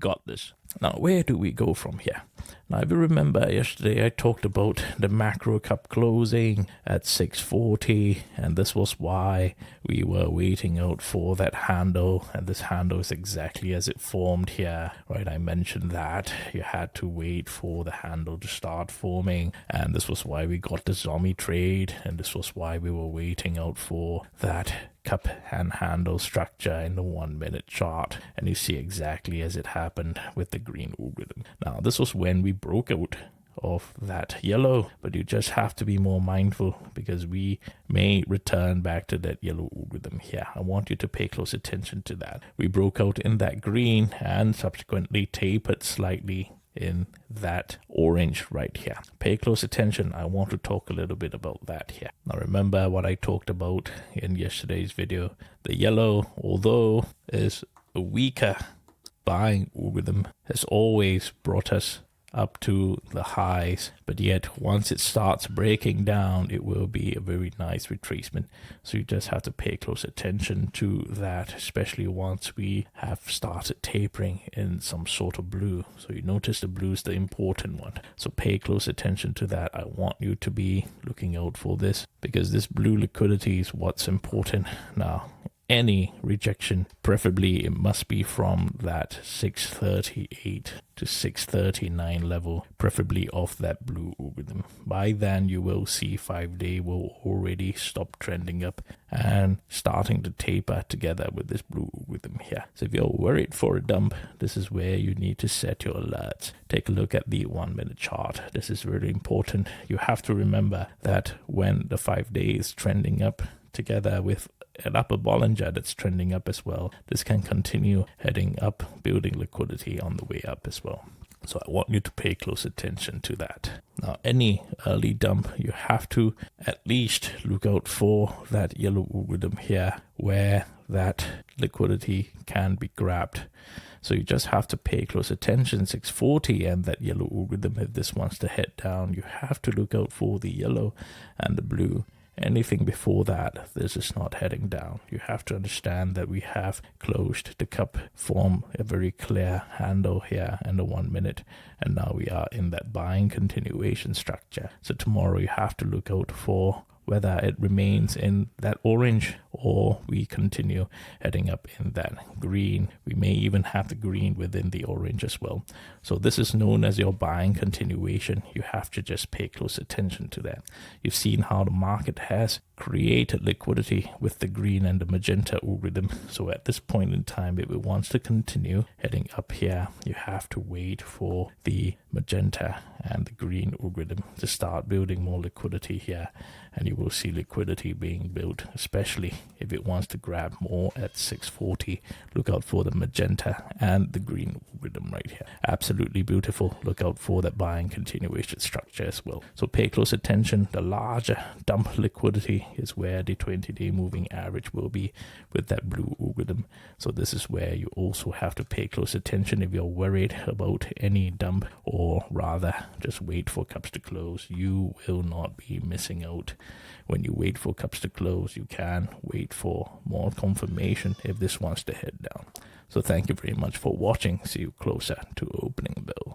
got this. Now, where do we go from here? Now, if you remember yesterday, I talked about the macro cup closing at 640, and this was why we were waiting out for that handle, and this handle is exactly as it formed here, right? I mentioned that you had to wait for the handle to start forming, and this was why we got the zombie trade, and this was why we were waiting out for that cup and handle structure in the 1 minute chart, and you see exactly as it happened with the green algorithm. Now, this was when we broke out of that yellow, but you just have to be more mindful because we may return back to that yellow algorithm here. I want you to pay close attention to that. We broke out in that green and subsequently tapered slightly in that orange right here. Pay close attention. I want to talk a little bit about that here. Now, remember what I talked about in yesterday's video. The yellow, although is a weaker buying algorithm, has always brought us up to the highs, but yet once it starts breaking down, it will be a very nice retracement. So you just have to pay close attention to that, especially once we have started tapering in some sort of blue. So you notice the blue is the important one, so pay close attention to that. I want you to be looking out for this because this blue liquidity is what's important. Now, any rejection, preferably it must be from that 638 to 639 level, preferably off that blue algorithm. By then you will see 5-day will already stop trending up and starting to taper together with this blue algorithm here. So if you're worried for a dump, this is where you need to set your alerts. Take a look at the 1 minute chart. This is really important. You have to remember that when the 5-day is trending up together with an upper Bollinger that's trending up as well, this can continue heading up, building liquidity on the way up as well. So I want you to pay close attention to that. Now, any early dump, you have to at least look out for that yellow algorithm here where that liquidity can be grabbed. So you just have to pay close attention, 640 and that yellow algorithm. If this wants to head down, you have to look out for the yellow and the blue. Anything before that, this is not heading down. You have to understand that we have closed the cup, form a very clear handle here in the 1 minute, and now we are in that buying continuation structure. So tomorrow you have to look out for whether it remains in that orange or we continue heading up in that green. We may even have the green within the orange as well. So this is known as your buying continuation. You have to just pay close attention to that. You've seen how the market has created liquidity with the green and the magenta algorithm. So at this point in time, if it wants to continue heading up here, you have to wait for the magenta and the green algorithm to start building more liquidity here, and you will see liquidity being built, especially if it wants to grab more at 640. Look out for the magenta and the green algorithm right here. Absolutely beautiful. Look out for that buying continuation structure as well. So pay close attention. The larger dump liquidity is where the 20-day moving average will be with that blue algorithm. So this is where you also have to pay close attention if you're worried about any dump, or rather just wait for cups to close. You will not be missing out. When you wait for cups to close, you can wait for more confirmation if this wants to head down. So thank you very much for watching. See you closer to opening bell.